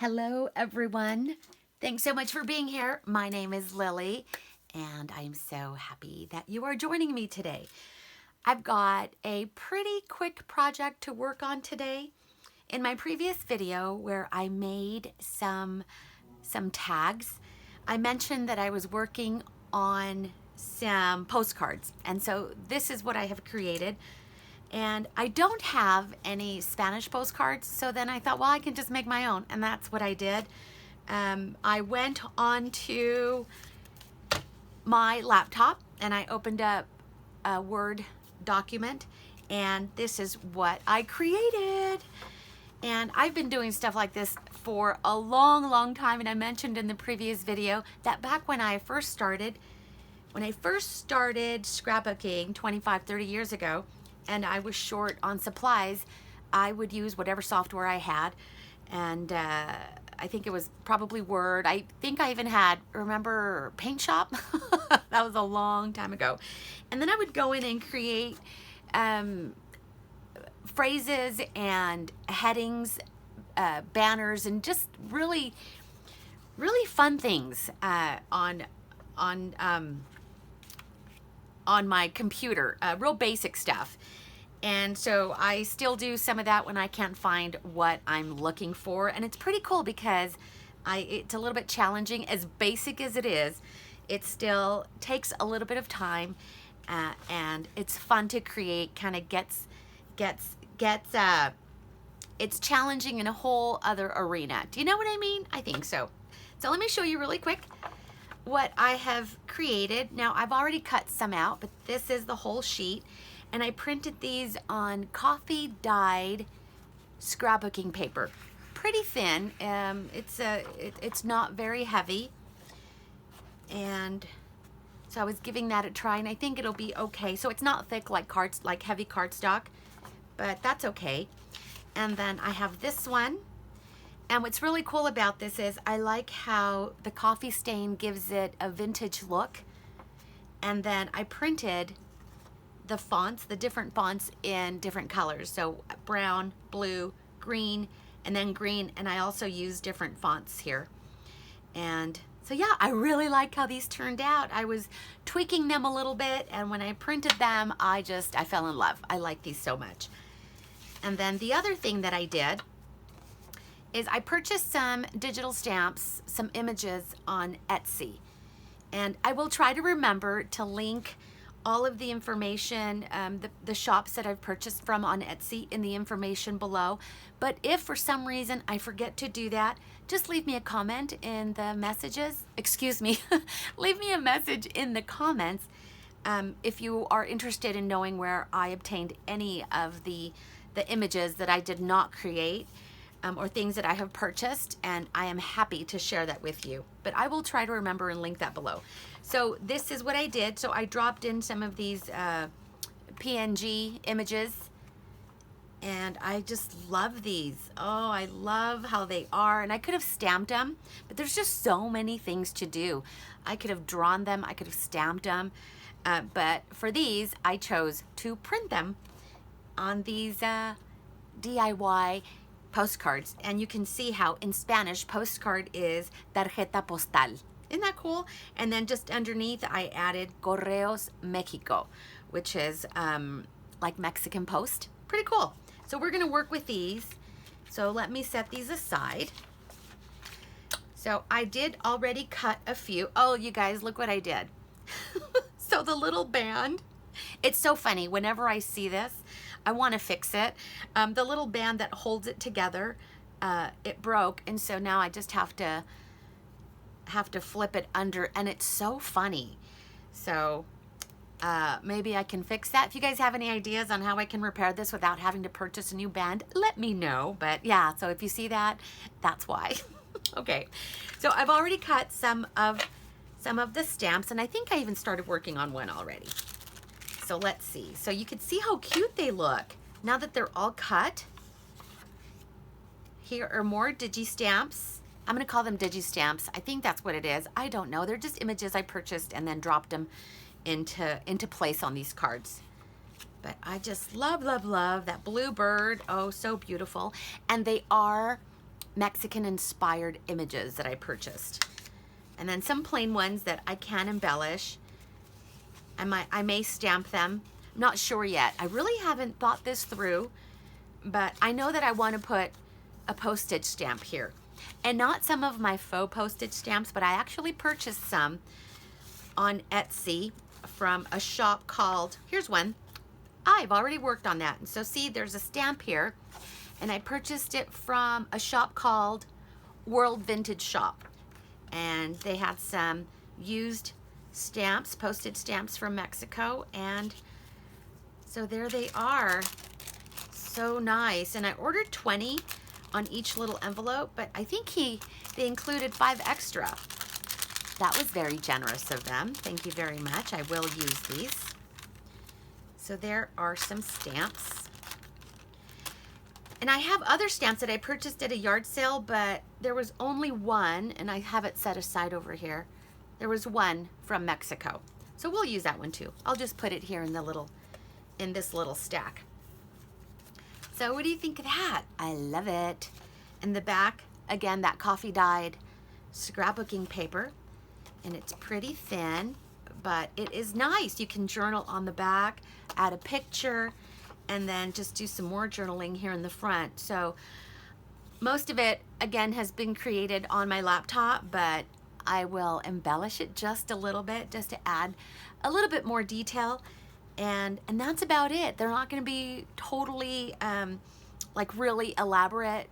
Hello, everyone. Thanks so much for being here. My name is Lily, and I'm so happy that you are joining me today. I've got a pretty quick project to work on today. In my previous video where I made some tags, I mentioned that I was working on some postcards, and so this is what I have created. And I don't have any Spanish postcards, so then I thought, well, I can just make my own, and that's what I did. I went onto my laptop and I opened up a Word document, and this is what I created. And I've been doing stuff like this for a long time, and I mentioned in the previous video that back when I first started scrapbooking 25-30 years ago, and I was short on supplies, I would use whatever software I had, and I think it was probably Word. I think I even had, remember Paint Shop? That was a long time ago. And then I would go in and create phrases and headings, banners, and just really fun things on my computer, real basic stuff. And so I still do some of that when I can't find what I'm looking for. And it's pretty cool because it's a little bit challenging. As basic as it is, it still takes a little bit of time, and it's fun to create. Kind of it's challenging in a whole other arena. Do you know what I mean? I think so. So let me show you really quick what I have created. Now, I've already cut some out, but this is the whole sheet, and I printed these on coffee dyed scrapbooking paper. Pretty thin. It's not very heavy, and so I was giving that a try, and I think it'll be okay. So it's not thick like heavy cardstock, but that's okay. And then I have this one. And what's really cool about this is I like how the coffee stain gives it a vintage look. And then I printed the fonts, the different fonts in different colors. So brown, blue, green, and then green. And I also use different fonts here. And so yeah, I really like how these turned out. I was tweaking them a little bit, and when I printed them, I fell in love. I like these so much. And then the other thing that I did is I purchased some digital stamps, some images on Etsy. And I will try to remember to link all of the information, the shops that I've purchased from on Etsy in the information below. But if for some reason I forget to do that, just leave me a comment in the messages. Excuse me, leave me a message in the comments if you are interested in knowing where I obtained any of the images that I did not create. Or things that I have purchased, and I am happy to share that with you. But I will try to remember and link that below. So this is what I did. So I dropped in some of these PNG images, and I just love these. Oh, I love how they are. And I could have stamped them, but there's just so many things to do. I could have drawn them, I could have stamped them, but for these, I chose to print them on these DIY postcards. And you can see how in Spanish postcard is Tarjeta Postal. Isn't that cool? And then just underneath I added Correos Mexico, which is like Mexican Post. Pretty cool. So we're gonna work with these. So let me set these aside. So I did already cut a few. Oh, you guys, look what I did. So the little band, it's so funny. Whenever I see this, I want to fix it. The little band that holds it together, it broke, and so now I just have to flip it under, and it's so funny. So maybe I can fix that. If you guys have any ideas on how I can repair this without having to purchase a new band, let me know. But yeah, so if you see that, that's why. Okay, so I've already cut some of the stamps, and I think I even started working on one already. So let's see. So you can see how cute they look now that they're all cut. Here are more digi-stamps. I'm going to call them digi-stamps. I think that's what it is. I don't know. They're just images I purchased and then dropped them into place on these cards. But I just love that blue bird. Oh, so beautiful. And they are Mexican-inspired images that I purchased. And then some plain ones that I can embellish. I may stamp them. I'm not sure yet. I really haven't thought this through, but I know that I want to put a postage stamp here. And not some of my faux postage stamps, but I actually purchased some on Etsy from a shop called, here's one. I've already worked on that. And so see, there's a stamp here, and I purchased it from a shop called Worldvintageshop. And they had some used stamps, postage stamps from Mexico, and so there they are. So nice. And I ordered 20 on each little envelope, but I think they included 5 extra. That was very generous of them. Thank you very much. I will use these. So there are some stamps. And I have other stamps that I purchased at a yard sale, but there was only one, and I have it set aside over here. There was one from Mexico. So we'll use that one too. I'll just put it here in this little stack. So what do you think of that? I love it. In the back, again, that coffee dyed scrapbooking paper, and it's pretty thin, but it is nice. You can journal on the back, add a picture, and then just do some more journaling here in the front. So most of it, again, has been created on my laptop, but I will embellish it just a little bit, just to add a little bit more detail. And that's about it. They're not going to be totally like really elaborate,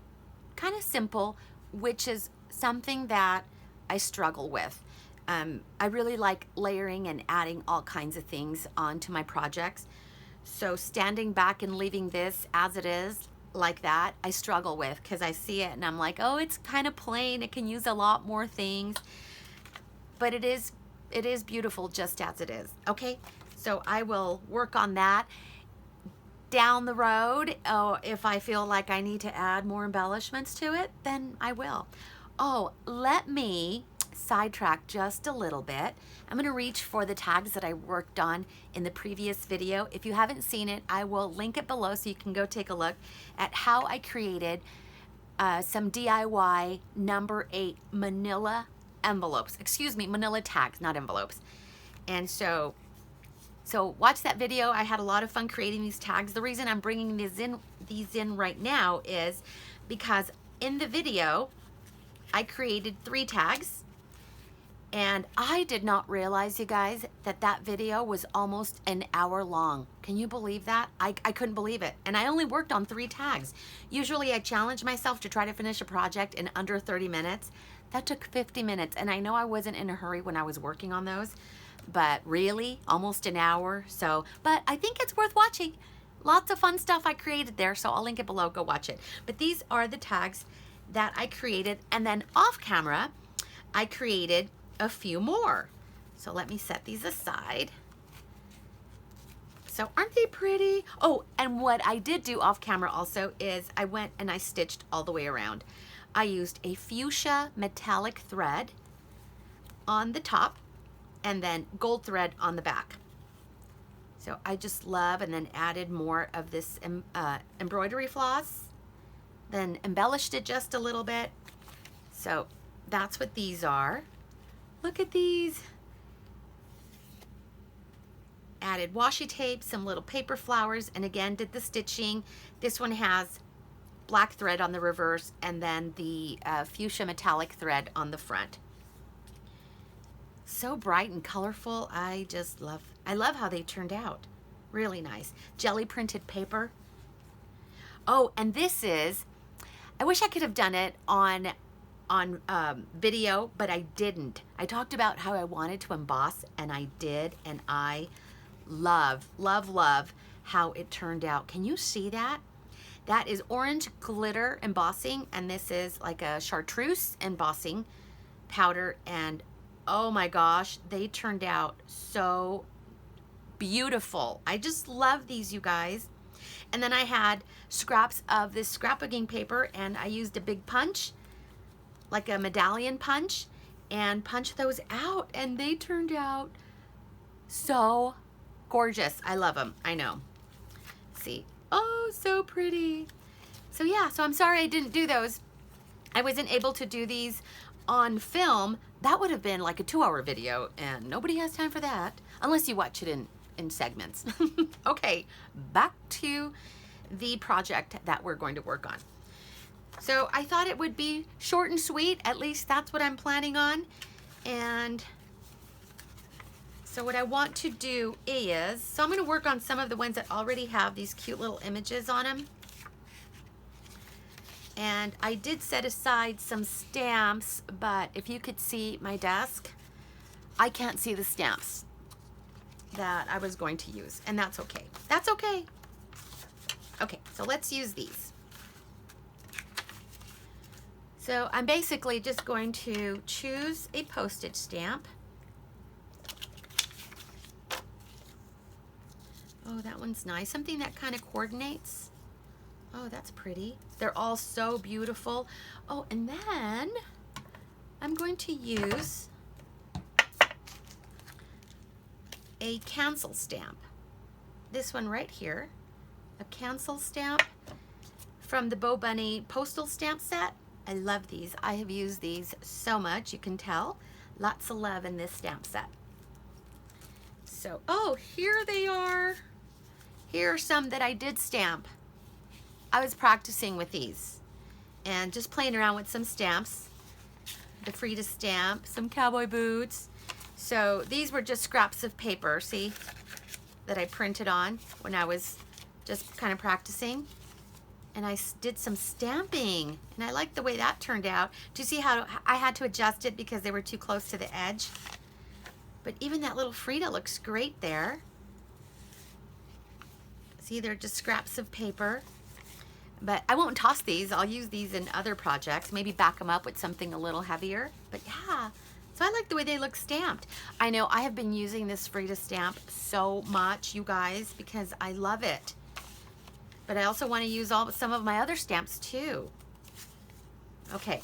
kind of simple, which is something that I struggle with. I really like layering and adding all kinds of things onto my projects. So standing back and leaving this as it is like that, I struggle with, because I see it and I'm like, oh, it's kind of plain. It can use a lot more things, but it is beautiful just as it is. Okay. So I will work on that down the road. Oh, if I feel like I need to add more embellishments to it, then I will. Oh, let me sidetrack just a little bit. I'm going to reach for the tags that I worked on in the previous video. If you haven't seen it, I will link it below so you can go take a look at how I created some DIY number 8 manila envelopes. Excuse me, manila tags, not envelopes. And so watch that video. I had a lot of fun creating these tags. The reason I'm bringing these in right now is because in the video, I created 3 tags, and I did not realize, you guys, that video was almost an hour long. Can you believe that? I couldn't believe it. And I only worked on 3 tags. Usually I challenge myself to try to finish a project in under 30 minutes. That took 50 minutes, and I know I wasn't in a hurry when I was working on those. But really, almost an hour. So, but I think it's worth watching. Lots of fun stuff I created there, so I'll link it below. Go watch it. But these are the tags that I created, and then off camera, I created a few more. So let me set these aside. So aren't they pretty? Oh, and what I did do off camera also is I went and I stitched all the way around. I used a fuchsia metallic thread on the top, and then gold thread on the back. So I just love, and then added more of this embroidery floss, then embellished it just a little bit. So that's what these are. Look at these. Added washi tape, some little paper flowers, and again did the stitching. This one has black thread on the reverse, and then the fuchsia metallic thread on the front. So bright and colorful. I love how they turned out. Really nice. Jelly printed paper. Oh, and this is, I wish I could have done it on video, but I didn't. I talked about how I wanted to emboss, and I did, and I love how it turned out. Can you see that? That is orange glitter embossing, and this is like a chartreuse embossing powder, and oh my gosh, they turned out so beautiful. I just love these, you guys. And then I had scraps of this scrapbooking paper, and I used a big punch, like a medallion punch, and punched those out, and they turned out so gorgeous. I love them. I know. See. Oh, so pretty. So yeah, so I'm sorry I didn't do those I wasn't able to do these on film. That would have been like a 2-hour video, and nobody has time for that unless you watch it in segments. Okay, back to the project that we're going to work on. So I thought it would be short and sweet. At least that's what I'm planning on. And so what I want to do is, so I'm going to work on some of the ones that already have these cute little images on them. And I did set aside some stamps, but if you could see my desk, I can't see the stamps that I was going to use, and that's okay. That's okay. Okay, so let's use these. So I'm basically just going to choose a postage stamp. Oh, that one's nice. Something that kind of coordinates. Oh, that's pretty. They're all so beautiful. Oh, and then I'm going to use a cancel stamp. This one right here, a cancel stamp from the BoBunny postal stamp set. I love these. I have used these so much, you can tell. Lots of love in this stamp set. So, oh, here they are. Here are some that I did stamp. I was practicing with these and just playing around with some stamps. The Frida stamp, some cowboy boots. So these were just scraps of paper, see, that I printed on when I was just kind of practicing. And I did some stamping, and I like the way that turned out. Do you see how I had to adjust it because they were too close to the edge? But even that little Frida looks great there. See, they're just scraps of paper. But I won't toss these. I'll use these in other projects. Maybe back them up with something a little heavier. But yeah, so I like the way they look stamped. I know I have been using this Frida stamp so much, you guys, because I love it. But I also want to use some of my other stamps too. Okay,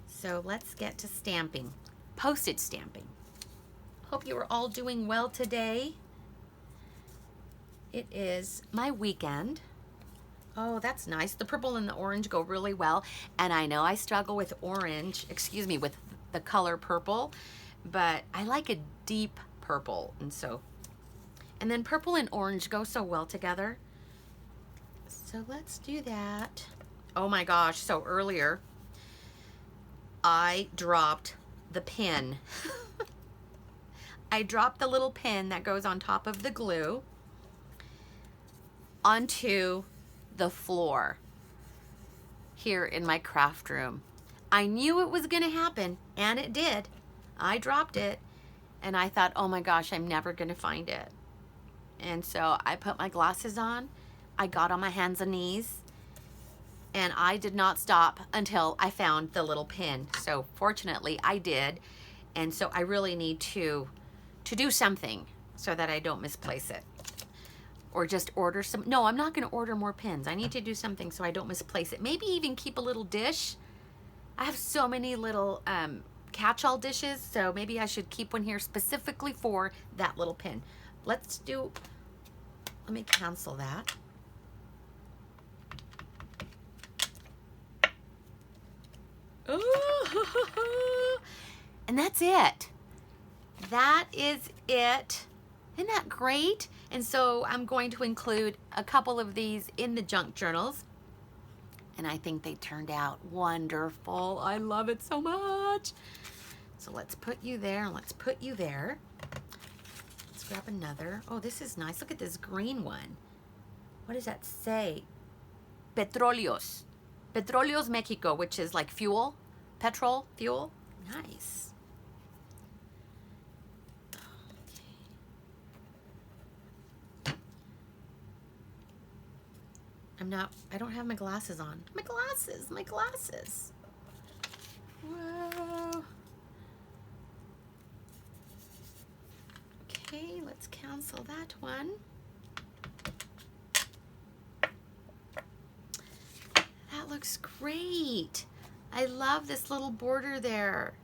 so let's get to stamping. Postage stamping. Hope you are all doing well today. It is my weekend. Oh, that's nice. The purple and the orange go really well. And I know I struggle with orange, excuse me, with the color purple, but I like a deep purple. And then purple and orange go so well together. So let's do that. Oh my gosh, so earlier I dropped the pin. I dropped the little pin that goes on top of the glue onto the floor here in my craft room. I knew it was gonna happen, and it did. I dropped it, and I thought, oh my gosh, I'm never gonna find it. And so I put my glasses on, I got on my hands and knees, and I did not stop until I found the little pin. So fortunately I did, and so I really need to do something so that I don't misplace it. Or just order some. No, I'm not going to order more pins. I need to do something so I don't misplace it. Maybe even keep a little dish. I have so many little catch-all dishes, so maybe I should keep one here specifically for that little pin. Let me cancel that. Oh, and that's it. That is it. Isn't that great? And so I'm going to include a couple of these in the junk journals. And I think they turned out wonderful. I love it so much. So let's put you there and let's put you there. Let's grab another. Oh, this is nice. Look at this green one. What does that say? Petróleos. Petróleos Mexico, which is like fuel. Petrol, fuel. Nice. I don't have my glasses on. My glasses. Whoa. Okay, let's cancel that one. That looks great. I love this little border there.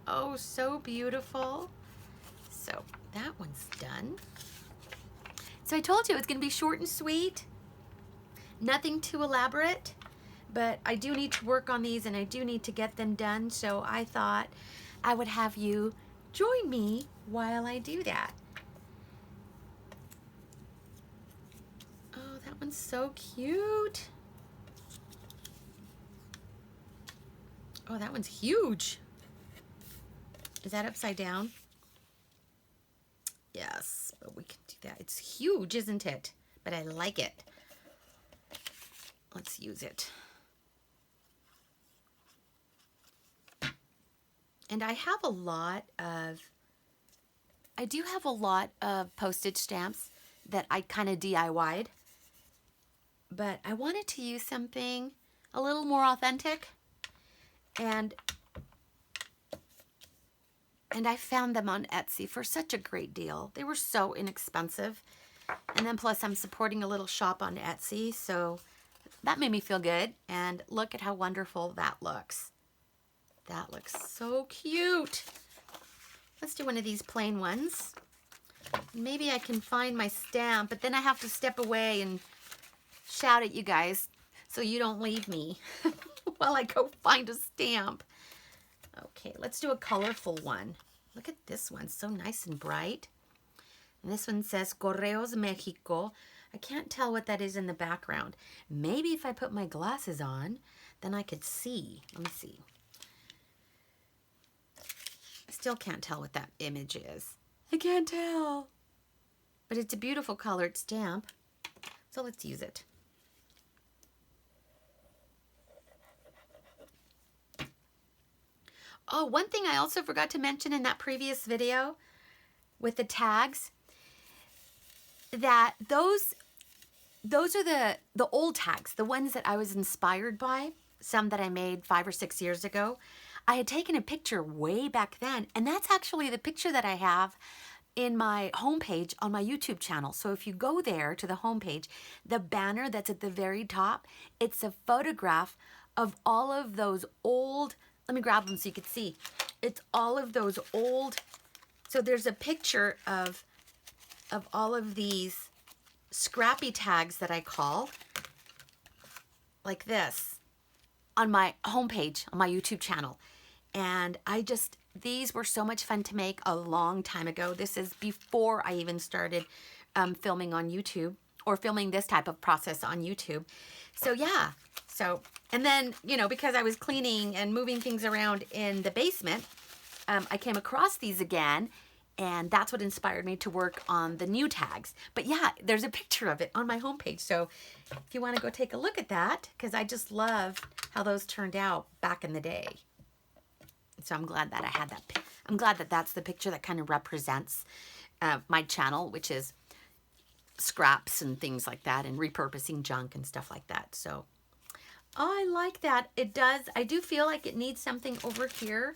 Oh, so beautiful. So that one's done. So I told you it's going to be short and sweet. Nothing too elaborate, but I do need to work on these and I do need to get them done. So I thought I would have you join me while I do that. Oh, that one's so cute. Oh, that one's huge. Is that upside down? Yes, but we can do that. It's huge, isn't it? But I like it. Let's use it. And I have a lot of, I do have a lot of postage stamps that I kind of DIY'd. But I wanted to use something a little more authentic. And I found them on Etsy for such a great deal. They were so inexpensive. And then plus I'm supporting a little shop on Etsy, so that made me feel good. And look at how wonderful that looks. That looks so cute. Let's do one of these plain ones. Maybe I can find my stamp, but then I have to step away and shout at you guys so you don't leave me while I go find a stamp. Okay, let's do a colorful one. Look at this one, so nice and bright. And this one says Correos Mexico. I can't tell what that is in the background. Maybe if I put my glasses on, then I could see. Let me see. I still can't tell what that image is. I can't tell. But it's a beautiful colored stamp. So let's use it. Oh, one thing I also forgot to mention in that previous video with the tags, that those are the old tags, the ones that I was inspired by, some that I made 5 or 6 years ago. I had taken a picture way back then, and that's actually the picture that I have in my homepage on my YouTube channel. So if you go there to the homepage, the banner that's at the very top, it's a photograph of all of those old, let me grab them so you can see. It's all of those old, so there's a picture of all of these scrappy tags that I call, like this, on my homepage, on my YouTube channel. And these were so much fun to make a long time ago. This is before I even started filming on YouTube, or filming this type of process on YouTube. So yeah, and then, you know, because I was cleaning and moving things around in the basement, I came across these again, and that's what inspired me to work on the new tags. But yeah, there's a picture of it on my homepage. So if you want to go take a look at that, because I just love how those turned out back in the day. So I'm glad that I had that. I'm glad that that's the picture that kind of represents my channel, which is scraps and things like that, and repurposing junk and stuff like that. So I like that. It does. I do feel like it needs something over here.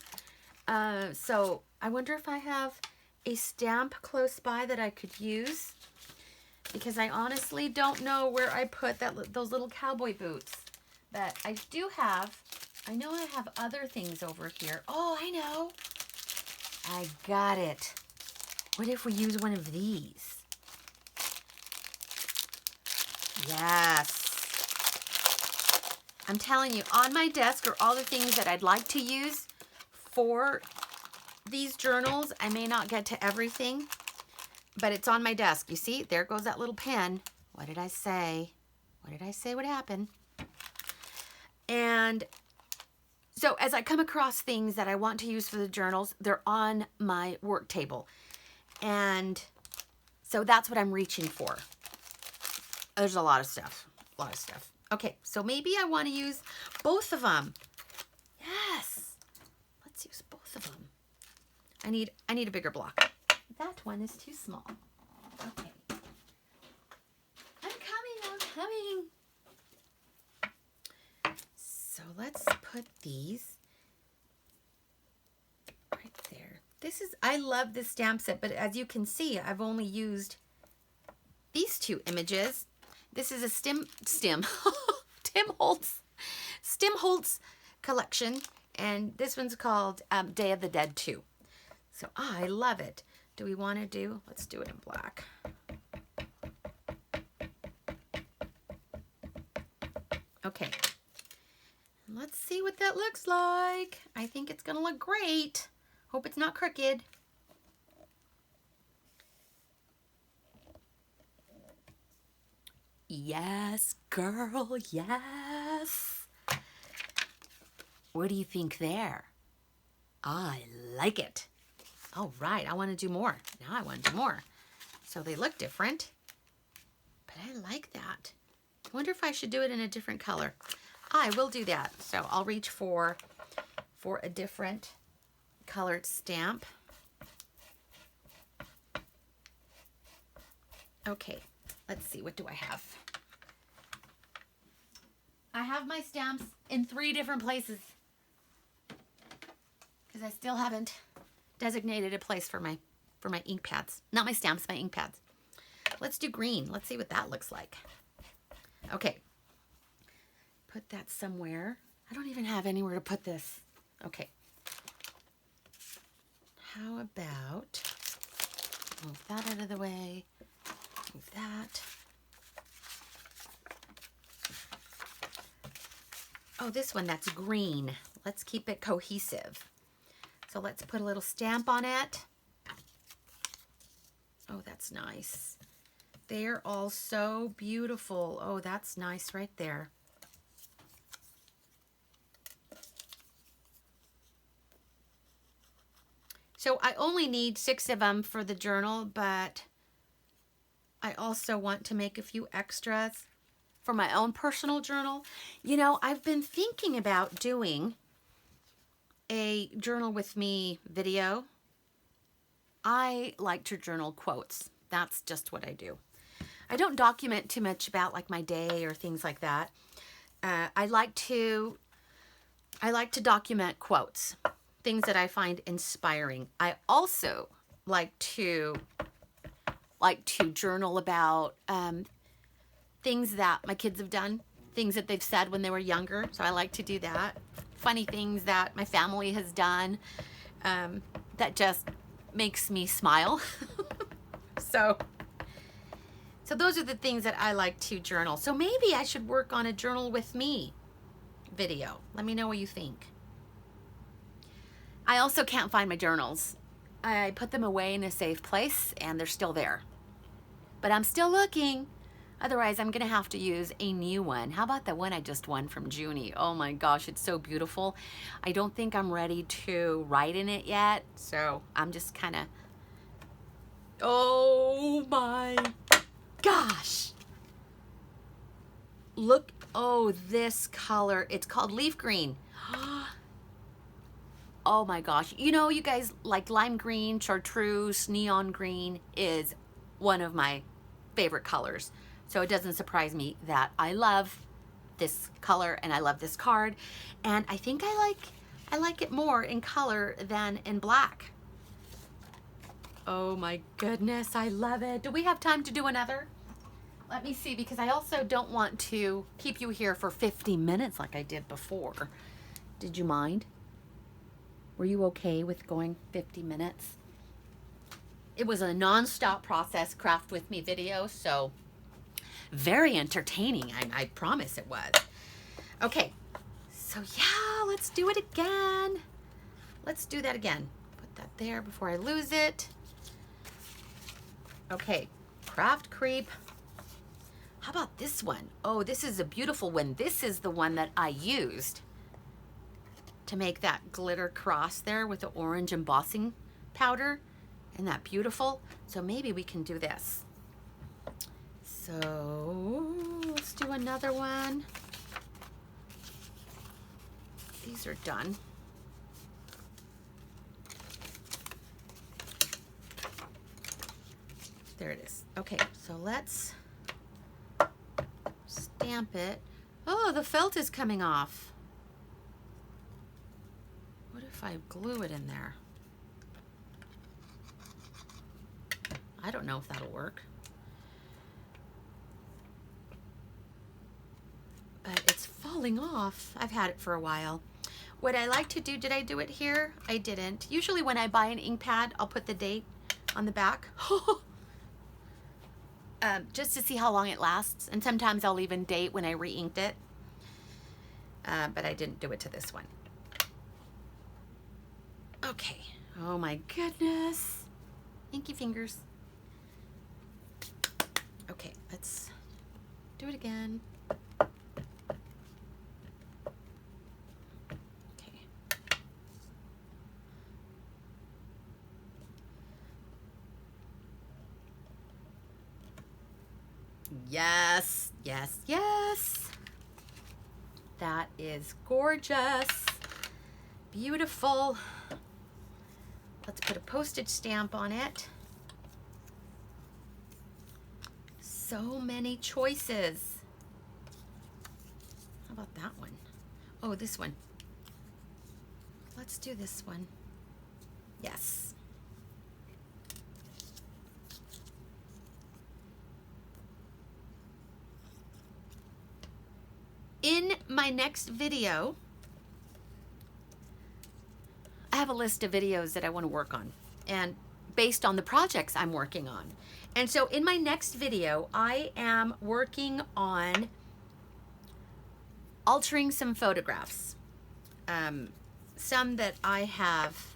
So I wonder if I have a stamp close by that I could use, because I honestly don't know where I put those little cowboy boots. But I do have, I know I have other things over here. Oh, I know. I got it. What if we use one of these? Yes. I'm telling you, on my desk are all the things that I'd like to use for these journals. I may not get to everything, but it's on my desk. You see, there goes that little pen. What did I say? What did I say would happen? And so as I come across things that I want to use for the journals, they're on my work table. And so that's what I'm reaching for. There's a lot of stuff. Okay, so maybe I want to use both of them. Yes. Let's use both of them. I need a bigger block. That one is too small. Okay. I'm coming. So let's put these right there. I love this stamp set, but as you can see, I've only used these two images. This is a Tim Holtz collection, and this one's called Day of the Dead 2. So I love it. Do we want to do? Let's do it in black. Okay. Let's see what that looks like. I think it's gonna look great. Hope it's not crooked. Yes, girl, yes. What do you think there? I like it. All right, I want to do more. Now I want to do more. So they look different, but I like that. I wonder if I should do it in a different color. I will do that. So I'll reach for a different colored stamp. Okay, let's see, what do I have? I have my stamps in 3 different places because I still haven't designated a place for my ink pads. Not my stamps, my ink pads. Let's do green. Let's see what that looks like. Okay. Put that somewhere. I don't even have anywhere to put this. Okay. How about, move that out of the way, move that. Oh, this one, that's green. Let's keep it cohesive. So let's put a little stamp on it. Oh, that's nice. They're all so beautiful. Oh, that's nice right there. So I only need 6 of them for the journal, but I also want to make a few extras for my own personal journal. You know, I've been thinking about doing a journal with me video. I like to journal quotes. That's just what I do. I don't document too much about like my day or things like that. I like to document quotes, things that I find inspiring. I also like to journal about things that my kids have done, things that they've said when they were younger. So I like to do that. Funny things that my family has done that just makes me smile. So those are the things that I like to journal. So maybe I should work on a journal with me video. Let me know what you think. I also can't find my journals. I put them away in a safe place and they're still there. But I'm still looking. Otherwise, I'm gonna have to use a new one. How about the one I just won from Junie? Oh my gosh, it's so beautiful. I don't think I'm ready to write in it yet. So I'm just kind of, oh my gosh. Look, oh, this color, it's called leaf green. Oh my gosh. You know, you guys, like lime green, chartreuse, neon green is one of my favorite colors. So it doesn't surprise me that I love this color and I love this card. And I think I like it more in color than in black. Oh my goodness, I love it. Do we have time to do another? Let me see, because I also don't want to keep you here for 50 minutes like I did before. Did you mind? Were you okay with going 50 minutes? It was a non-stop process, craft with me video, so very entertaining. I promise it was. Okay, so yeah, let's do it again. Let's do that again. Put that there before I lose it. Okay, Craft Creep. How about this one? Oh, this is a beautiful one. This is the one that I used to make that glitter cross there with the orange embossing powder. Isn't that beautiful? So maybe we can do this. So let's do another one. These are done. There it is. Okay, so let's stamp it. Oh, the felt is coming off. What if I glue it in there? I don't know if that'll work. But it's falling off. I've had it for a while. What I like to do, did I do it here? I didn't. Usually when I buy an ink pad, I'll put the date on the back. Just to see how long it lasts. And sometimes I'll even date when I re-inked it. but I didn't do it to this one. Okay. Oh my goodness. Inky fingers. Okay, let's do it again. Okay. Yes, yes, yes. That is gorgeous. Beautiful. Let's put a postage stamp on it. So many choices. How about that one? Oh, this one. Let's do this one. Yes. In my next video, I have a list of videos that I want to work on, and based on the projects I'm working on. And so in my next video, I am working on altering some photographs. Some that I have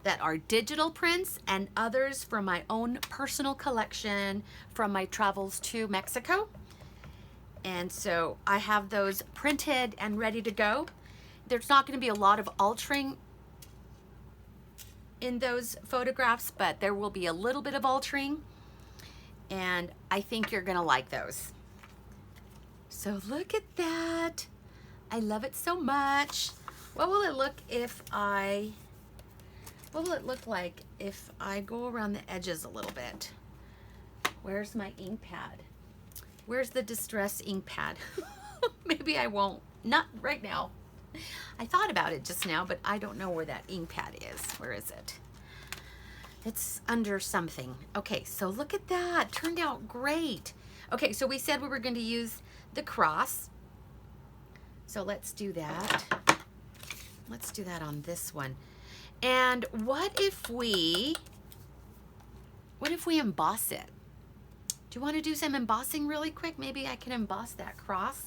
that are digital prints, and others from my own personal collection from my travels to Mexico. And so I have those printed and ready to go. There's not going to be a lot of altering in those photographs, but there will be a little bit of altering, and I think you're going to like those. So look at that. I love it so much. What will it look like if I go around the edges a little bit? Where's my ink pad? Where's the distress ink pad? Maybe I won't. Not right now. I thought about it just now, but I don't know where that ink pad is. Where is it? It's under something. Okay, so look at that. Turned out great. Okay, so we said we were going to use the cross. So let's do that. Let's do that on this one. And what if we emboss it? Do you want to do some embossing really quick? Maybe I can emboss that cross.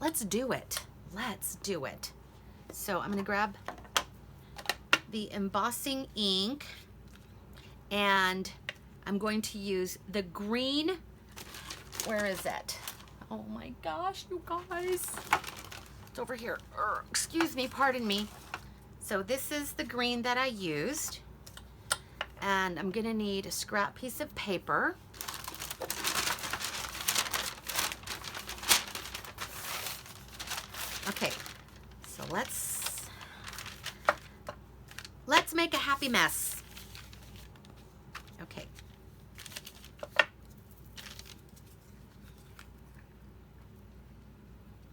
Let's do it. Let's do it. So I'm going to grab the embossing ink, and I'm going to use the green. Where is it? Oh my gosh, you guys. It's over here. Excuse me, pardon me. So this is the green that I used, and I'm going to need a scrap piece of paper. Okay, so let's make a happy mess. Okay.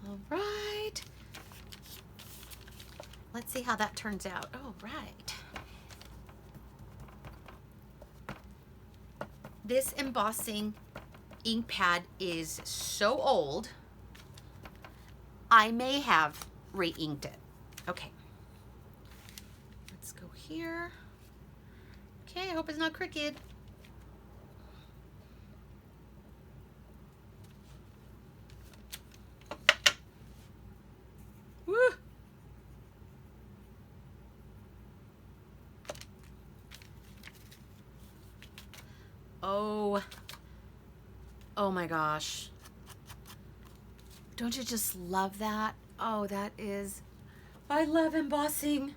All right. Let's see how that turns out. Oh, right. This embossing ink pad is so old, I may have re-inked it. Okay. Let's go here. Okay, I hope it's not crooked. Woo! Oh my gosh. Don't you just love that? Oh, that is, I love embossing.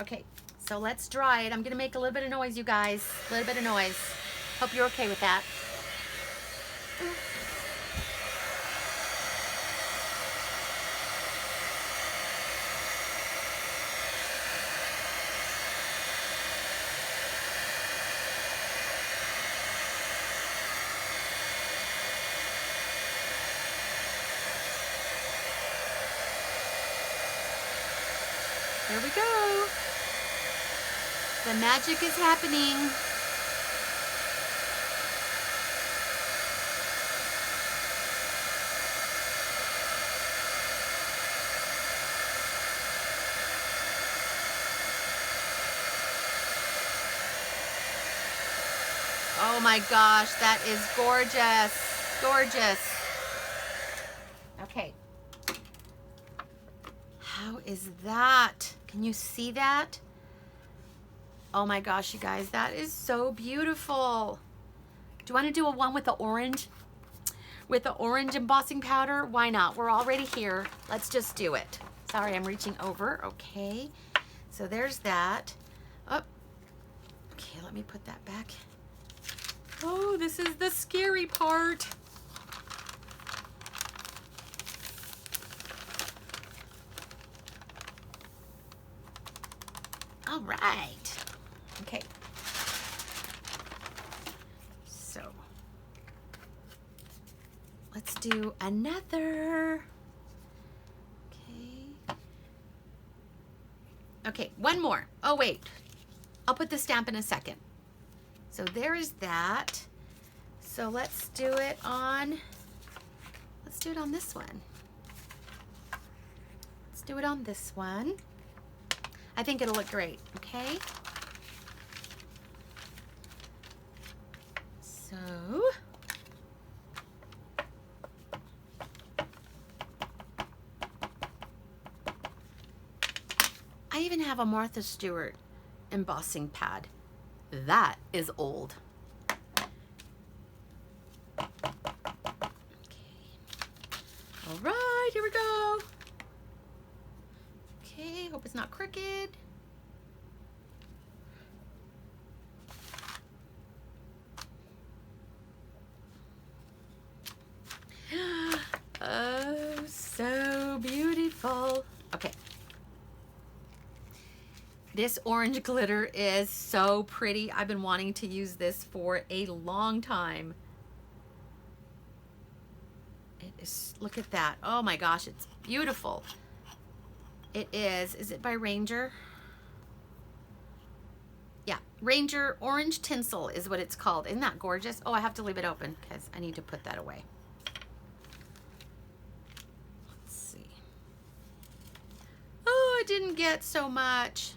Okay, so let's dry it. I'm gonna make a little bit of noise, you guys. A little bit of noise. Hope you're okay with that. There we go. The magic is happening. Oh my gosh, that is gorgeous. Gorgeous. Okay, How is that? Can you see that? Oh my gosh, you guys, that is so beautiful. Do you want to do a one with the orange? With the orange embossing powder? Why not? We're already here. Let's just do it. Sorry, I'm reaching over. Okay. So there's that. Oh. Okay, let me put that back. Oh, this is the scary part. All right. Okay. So let's do another. Okay. Okay, one more. Oh, wait. I'll put the stamp in a second. So there is that. So let's do it on this one. Let's do it on this one. I think it'll look great, okay? So, I even have a Martha Stewart embossing pad. That is old. Okay. All right, here we go. Okay, hope it's not crooked. Oh, so beautiful. Okay. This orange glitter is so pretty. I've been wanting to use this for a long time. It is, look at that. Oh my gosh, it's beautiful. It is it by Ranger? Yeah, Ranger Orange Tinsel is what it's called. Isn't that gorgeous? Oh, I have to leave it open because I need to put that away. Let's see. Oh, I didn't get so much.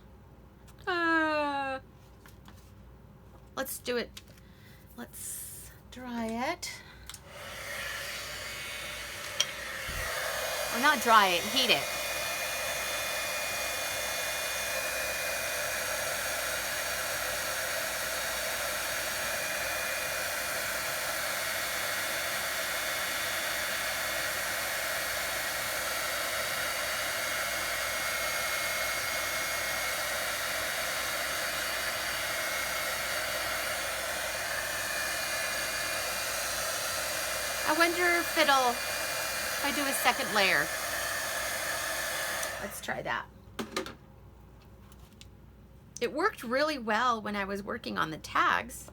Let's do it. Let's dry it. Or not dry it, heat it. I wonder if I do a second layer. Let's try that. It worked really well when I was working on the tags.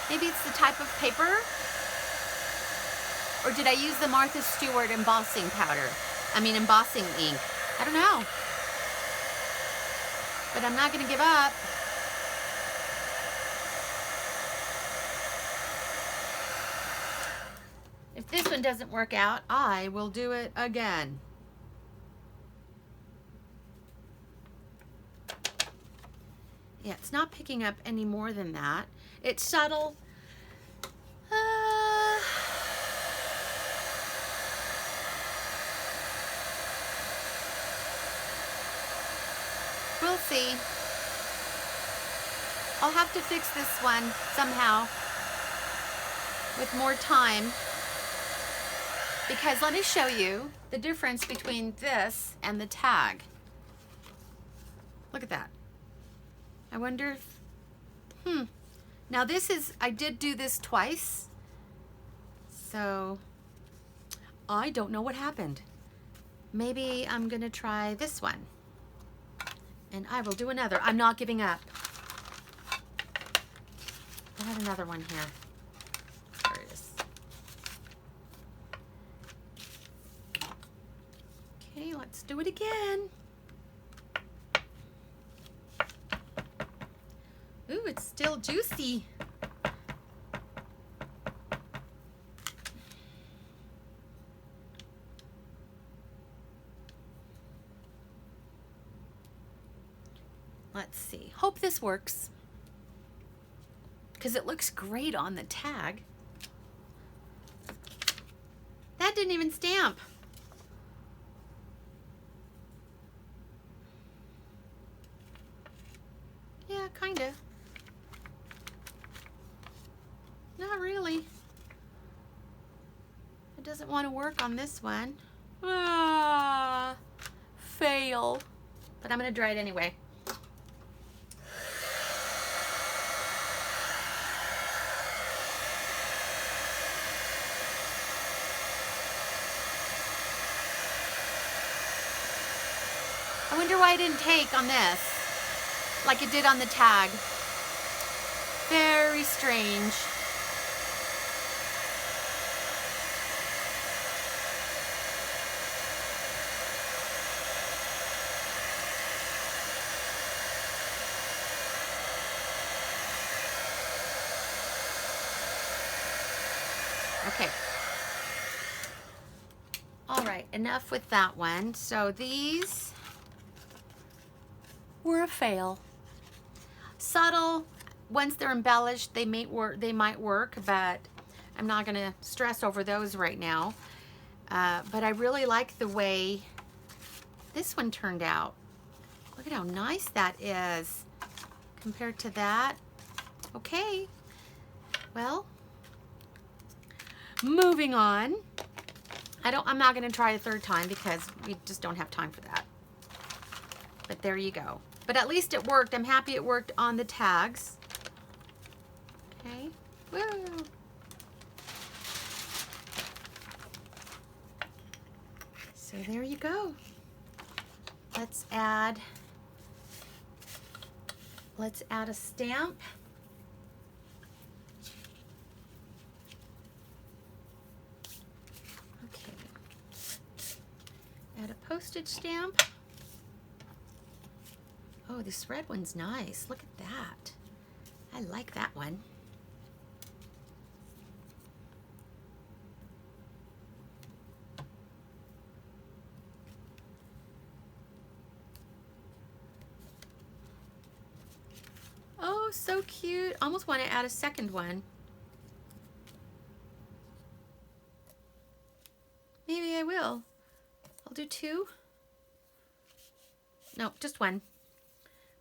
Maybe it's the type of paper? Or did I use the Martha Stewart embossing powder? I mean embossing ink. I don't know. But I'm not going to give up. If this one doesn't work out, I will do it again. Yeah, it's not picking up any more than that. It's subtle. We'll see. I'll have to fix this one somehow with more time, because let me show you the difference between this and the tag. Look at that. I wonder if, now this is, I did do this twice, so I don't know what happened. Maybe I'm gonna try this one. And I will do another. I'm not giving up. I have another one here. There it is. Okay, let's do it again. Ooh, it's still juicy. Let's see. Hope this works, because it looks great on the tag. That didn't even stamp. Yeah, kind of. Not really. It doesn't want to work on this one. Ah, fail. But I'm going to try it anyway. I wonder why it didn't take on this like it did on the tag. Very strange. Okay. All right, enough with that one. So these were a fail. Subtle, once they're embellished, they might work, but I'm not gonna stress over those right now. But I really like the way this one turned out. Look at how nice that is compared to that. Okay, well, moving on. I'm not gonna try a third time because we just don't have time for that. But there you go. But at least it worked. I'm happy it worked on the tags. Okay. Woo. So there you go. Let's add a stamp. Okay. Add a postage stamp. Oh, this red one's nice. Look at that. I like that one. Oh, so cute. Almost want to add a second one. Maybe I will. I'll do two. No, just one.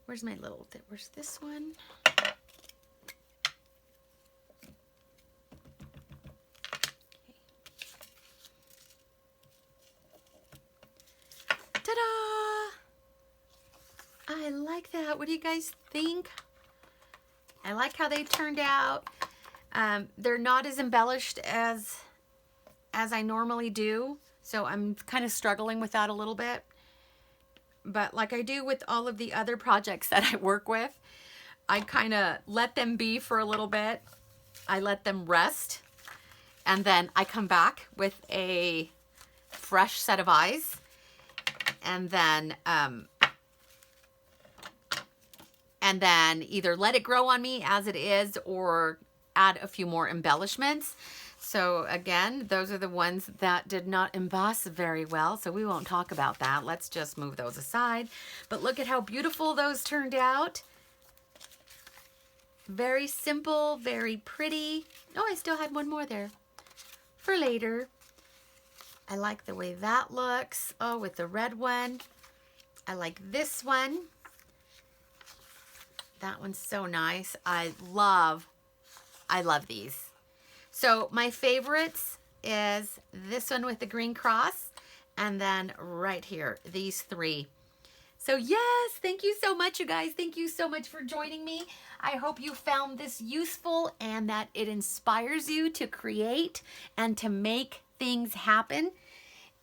Where's my little, where's this one? Okay. Ta-da! I like that. What do you guys think? I like how they turned out. They're not as embellished as I normally do, so I'm kind of struggling with that a little bit. But like I do with all of the other projects that I work with, I kind of let them be for a little bit. I let them rest, and then I come back with a fresh set of eyes, and then either let it grow on me as it is or add a few more embellishments. So again, those are the ones that did not emboss very well, so we won't talk about that. Let's just move those aside. But look at how beautiful those turned out. Very simple, very pretty. Oh, I still had one more there for later. I like the way that looks. Oh, with the red one. I like this one. That one's so nice. I love these. So my favorites is this one with the green cross, and then right here, these three. So yes, thank you so much, you guys. Thank you so much for joining me. I hope you found this useful and that it inspires you to create and to make things happen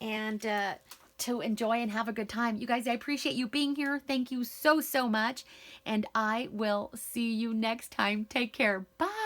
and to enjoy and have a good time. You guys, I appreciate you being here. Thank you so, so much. And I will see you next time. Take care. Bye.